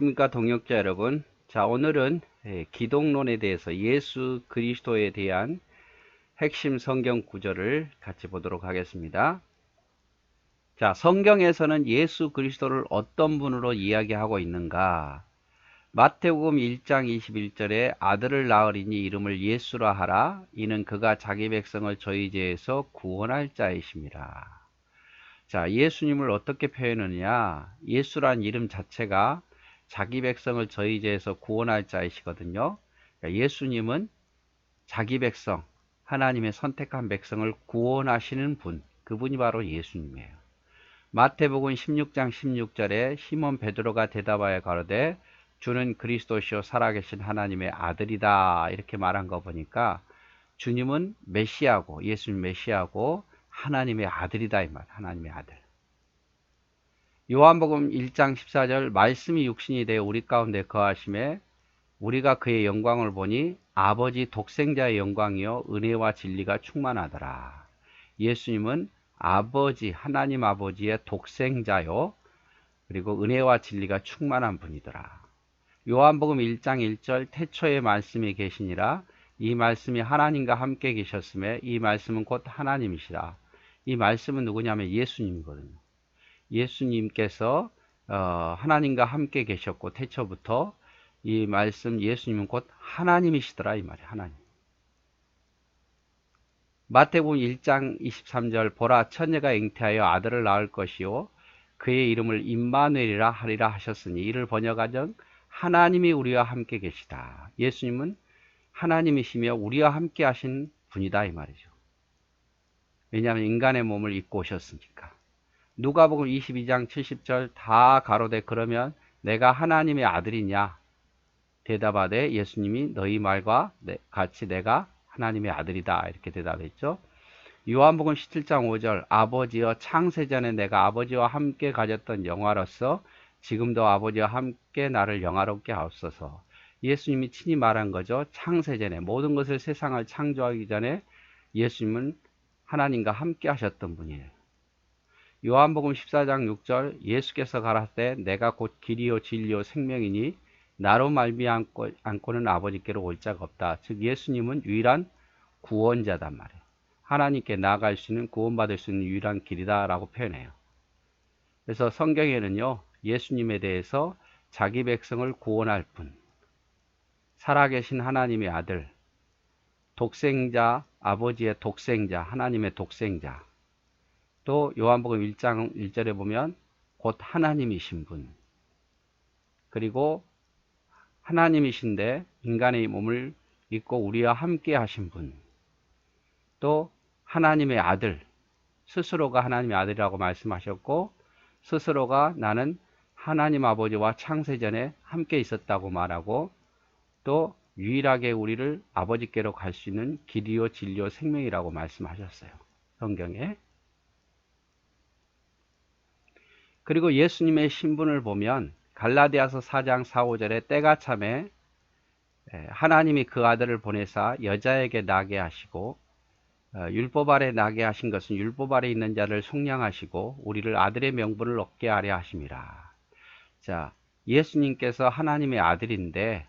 안녕하십니까 동역자 여러분. 자, 오늘은 기독론에 대해서 예수 그리스도에 대한 핵심 성경 구절을 같이 보도록 하겠습니다. 자, 성경에서는 예수 그리스도를 어떤 분으로 이야기하고 있는가? 마태복음 1장 21절에 아들을 낳으리니 이름을 예수라 하라. 이는 그가 자기 백성을 저희 죄에서 구원할 자이심이라. 자, 예수님을 어떻게 표현하느냐? 예수란 이름 자체가 자기 백성을 저희 죄에서 구원할 자이시거든요. 그러니까 예수님은 자기 백성, 하나님의 선택한 백성을 구원하시는 분, 그분이 바로 예수님이에요. 마태복음 16장 16절에 시몬 베드로가 대답하여 가로되 주는 그리스도시요 살아계신 하나님의 아들이다 이렇게 말한 거 보니까 주님은 메시아고 예수님 메시아고 하나님의 아들이다 이 말. 하나님의 아들. 요한복음 1장 14절 말씀이 육신이 되어 우리 가운데 거하심에 우리가 그의 영광을 보니 아버지 독생자의 영광이요 은혜와 진리가 충만하더라. 예수님은 아버지 하나님 아버지의 독생자요 그리고 은혜와 진리가 충만한 분이더라. 요한복음 1장 1절 태초에 말씀이 계시니라. 이 말씀이 하나님과 함께 계셨음에 이 말씀은 곧 하나님이시라. 이 말씀은 누구냐면 예수님이거든요. 예수님께서 하나님과 함께 계셨고 태초부터 이 말씀 예수님은 곧 하나님이시더라 이 말이에요. 하나님. 마태복음 1장 23절 보라 처녀가 잉태하여 아들을 낳을 것이요 그의 이름을 임마누엘이라 하리라 하셨으니 이를 번역하면 하나님이 우리와 함께 계시다. 예수님은 하나님이시며 우리와 함께 하신 분이다 이 말이죠. 왜냐하면 인간의 몸을 입고 오셨으니까. 누가복음 22장 70절 다 가로되 그러면 내가 하나님의 아들이냐? 대답하되 예수님이 너희 말과 같이 내가 하나님의 아들이다 이렇게 대답했죠. 요한복음 17장 5절 아버지여 창세전에 내가 아버지와 함께 가졌던 영화로서 지금도 아버지와 함께 나를 영화롭게 하옵소서. 예수님이 친히 말한 거죠. 창세전에 모든 것을 세상을 창조하기 전에 예수님은 하나님과 함께 하셨던 분이에요. 요한복음 14장 6절 예수께서 가라사대 내가 곧 길이요 진리요 생명이니 나로 말미암고는 아버지께로 올 자가 없다. 즉 예수님은 유일한 구원자단 말이에요. 하나님께 나아갈 수 있는 구원받을 수 있는 유일한 길이다 라고 표현해요. 그래서 성경에는요 예수님에 대해서 자기 백성을 구원할 분, 살아계신 하나님의 아들, 독생자, 아버지의 독생자, 하나님의 독생자, 또 요한복음 1장 1절에 보면 곧 하나님이신 분, 그리고 하나님이신데 인간의 몸을 입고 우리와 함께 하신 분, 또 하나님의 아들, 스스로가 하나님의 아들이라고 말씀하셨고 스스로가 나는 하나님 아버지와 창세전에 함께 있었다고 말하고 또 유일하게 우리를 아버지께로 갈 수 있는 길이요 진리요 생명이라고 말씀하셨어요. 성경에. 그리고 예수님의 신분을 보면 갈라디아서 4장 4, 5절에 때가 참에 하나님이 그 아들을 보내사 여자에게 나게 하시고 율법 아래 나게 하신 것은 율법 아래 있는 자를 속량하시고 우리를 아들의 명분을 얻게 하려 하심이라. 자, 예수님께서 하나님의 아들인데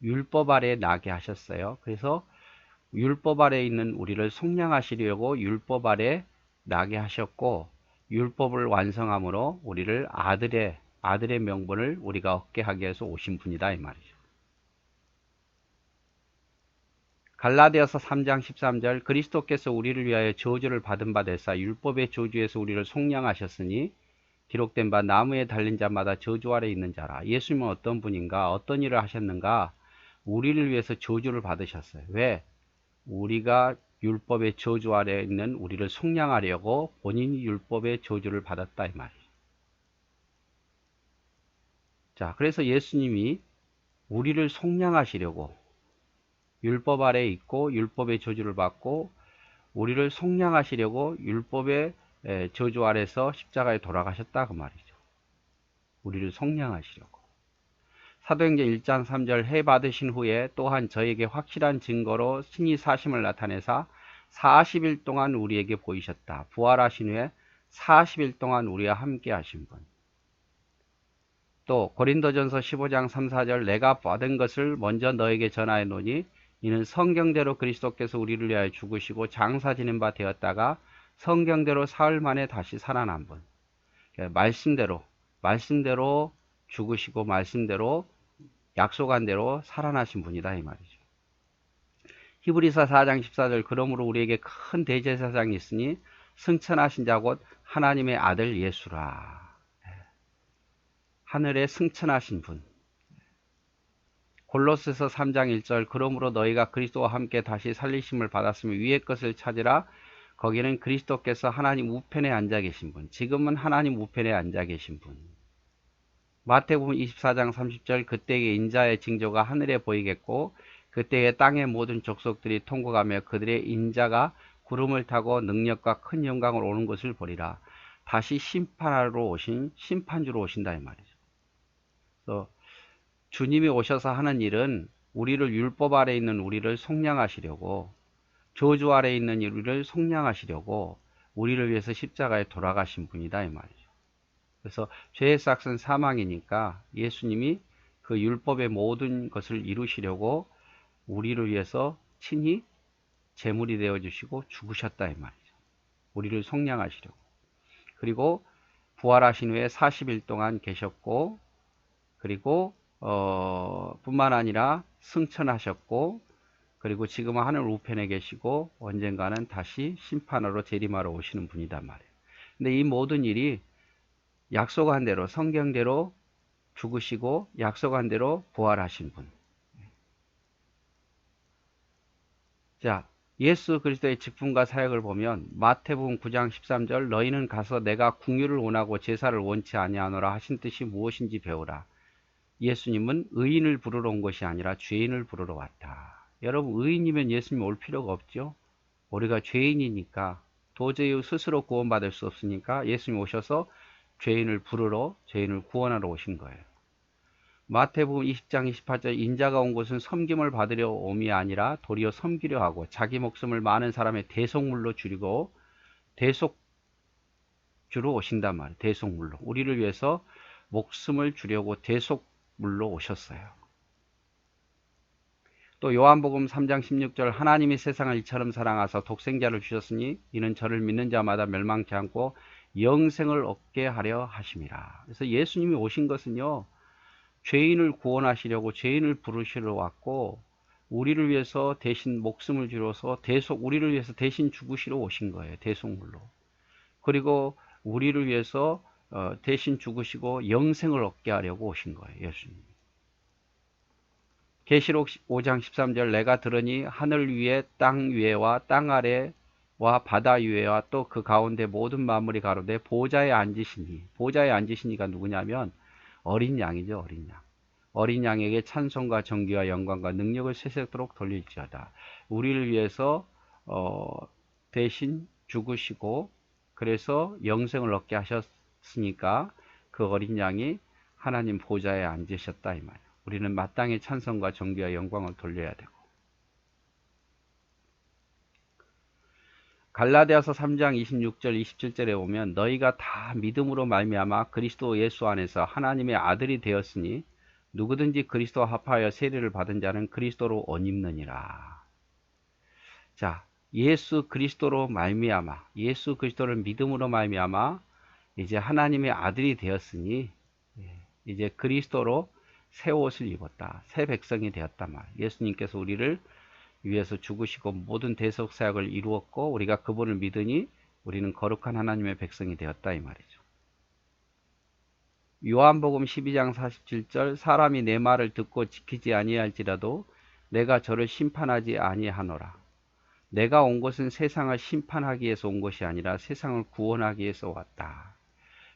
율법 아래 나게 하셨어요. 그래서 율법 아래 있는 우리를 속량하시려고 율법 아래 나게 하셨고 율법을 완성함으로 우리를 아들의 명분을 우리가 얻게 하기 위해서 오신 분이다 이 말이죠. 갈라디아서 3장 13절 그리스도께서 우리를 위하여 저주를 받은 바 되사 율법의 저주에서 우리를 속량하셨으니 기록된 바 나무에 달린 자마다 저주 아래 있는 자라. 예수님은 어떤 분인가? 어떤 일을 하셨는가? 우리를 위해서 저주를 받으셨어요. 왜? 우리가 율법의 저주 아래 있는 우리를 속량하려고 본인이 율법의 저주를 받았다 이 말이에요. 자, 그래서 예수님이 우리를 속량하시려고 율법 아래 있고 율법의 저주를 받고 우리를 속량하시려고 율법의 저주 아래서 십자가에 돌아가셨다 그 말이죠. 우리를 속량하시려고. 사도행전 1장 3절 해 받으신 후에 또한 저에게 확실한 증거로 신이 사심을 나타내사 40일 동안 우리에게 보이셨다. 부활하신 후에 40일 동안 우리와 함께 하신 분. 또 고린도전서 15장 3, 4절 내가 받은 것을 먼저 너에게 전하노니 이는 성경대로 그리스도께서 우리를 위하여 죽으시고 장사 지낸 바 되었다가 성경대로 사흘 만에 다시 살아난 분. 말씀대로 죽으시고 말씀대로 약속한 대로 살아나신 분이다 이 말이죠. 히브리서 4장 14절 그러므로 우리에게 큰 대제사장이 있으니 승천하신 자 곧 하나님의 아들 예수라. 하늘에 승천하신 분. 골로새서 3장 1절 그러므로 너희가 그리스도와 함께 다시 살리심을 받았으면 위의 것을 찾으라. 거기는 그리스도께서 하나님 우편에 앉아 계신 분. 지금은 하나님 우편에 앉아 계신 분. 마태복음 24장 30절 그때의 인자의 징조가 하늘에 보이겠고 그때에 땅의 모든 족속들이 통곡하며 그들의 인자가 구름을 타고 능력과 큰 영광을 오는 것을 보리라. 다시 심판하러 오신 심판주로 오신다 이 말이죠. 그래서 주님이 오셔서 하는 일은 우리를 율법 아래 있는 우리를 속량하시려고 저주 아래 있는 우리를 속량하시려고 우리를 위해서 십자가에 돌아가신 분이다 이 말이죠. 그래서 죄의 삭은 사망이니까 예수님이 그 율법의 모든 것을 이루시려고 우리를 위해서 친히 제물이 되어 주시고 죽으셨다 이 말이죠. 우리를 속량하시려고. 그리고 부활하신 후에 40일 동안 계셨고 그리고 뿐만 아니라 승천하셨고 그리고 지금은 하늘 우편에 계시고 언젠가는 다시 심판하러 재림하러 오시는 분이단 말이에요. 근데 이 모든 일이 약속한 대로 성경대로 죽으시고 약속한 대로 부활하신 분. 자, 예수 그리스도의 직분과 사역을 보면 마태복음 9장 13절 너희는 가서 내가 궁유를 원하고 제사를 원치 아니하노라 하신 뜻이 무엇인지 배우라. 예수님은 의인을 부르러 온 것이 아니라 죄인을 부르러 왔다. 여러분 의인이면 예수님 올 필요가 없죠. 우리가 죄인이니까 도저히 스스로 구원받을 수 없으니까 예수님 오셔서 죄인을 부르러 죄인을 구원하러 오신 거예요. 마태복음 20장 28절 인자가 온 것은 섬김을 받으려 옴이 아니라 도리어 섬기려 하고 자기 목숨을 많은 사람의 대속물로 줄이고 대속주로 오신단 말이에요. 대속물로 우리를 위해서 목숨을 주려고 대속물로 오셨어요. 또 요한복음 3장 16절 하나님이 세상을 이처럼 사랑하사 독생자를 주셨으니 이는 저를 믿는 자마다 멸망치 않고 영생을 얻게 하려 하심이라. 그래서 예수님이 오신 것은요 죄인을 구원하시려고 죄인을 부르시러 왔고 우리를 위해서 대신 목숨을 주어서 우리를 위해서 대신 죽으시러 오신 거예요. 대속물로. 그리고 우리를 위해서 대신 죽으시고 영생을 얻게 하려고 오신 거예요. 예수님. 계시록 5장 13절 내가 들으니 하늘 위에 땅 위에와 땅 아래와 바다 위에와 또 그 가운데 모든 만물이 가로되 보좌에 앉으시니가 누구냐면 어린 양이죠. 어린 양. 어린 양에게 찬송과 정기와 영광과 능력을 세세토록 돌릴지어다. 우리를 위해서 대신 죽으시고 그래서 영생을 얻게 하셨으니까 그 어린 양이 하나님 보좌에 앉으셨다 이 말이에요. 우리는 마땅히 찬송과 정기와 영광을 돌려야 되고. 갈라디아서 3장 26절 27절에 보면 너희가 다 믿음으로 말미암아 그리스도 예수 안에서 하나님의 아들이 되었으니 누구든지 그리스도와 합하여 세례를 받은 자는 그리스도로 옷 입느니라. 자, 예수 그리스도로 말미암아 예수 그리스도를 믿음으로 말미암아 이제 하나님의 아들이 되었으니 이제 그리스도로 새 옷을 입었다. 새 백성이 되었단 말이에요. 예수님께서 우리를 위해서 죽으시고 모든 대속 사역을 이루었고 우리가 그분을 믿으니 우리는 거룩한 하나님의 백성이 되었다 이 말이죠. 요한복음 12장 47절 사람이 내 말을 듣고 지키지 아니할지라도 내가 저를 심판하지 아니하노라. 내가 온 것은 세상을 심판하기 위해서 온 것이 아니라 세상을 구원하기 위해서 왔다.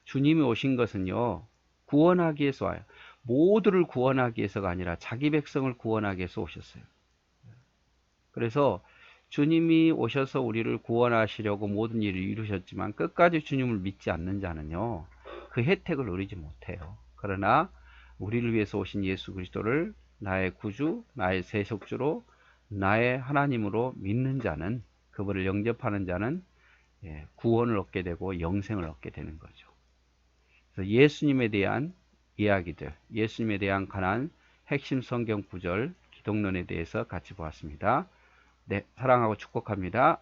주님이 오신 것은요 구원하기 위해서 와요. 모두를 구원하기 위해서가 아니라 자기 백성을 구원하기 위해서 오셨어요. 그래서 주님이 오셔서 우리를 구원하시려고 모든 일을 이루셨지만 끝까지 주님을 믿지 않는 자는요 그 혜택을 누리지 못해요. 그러나 우리를 위해서 오신 예수 그리스도를 나의 구주, 나의 세속주로, 나의 하나님으로 믿는 자는 그분을 영접하는 자는 구원을 얻게 되고 영생을 얻게 되는 거죠. 그래서 예수님에 대한 이야기들, 예수님에 대한 관한 핵심 성경 구절, 기독론에 대해서 같이 보았습니다. 네, 사랑하고 축복합니다.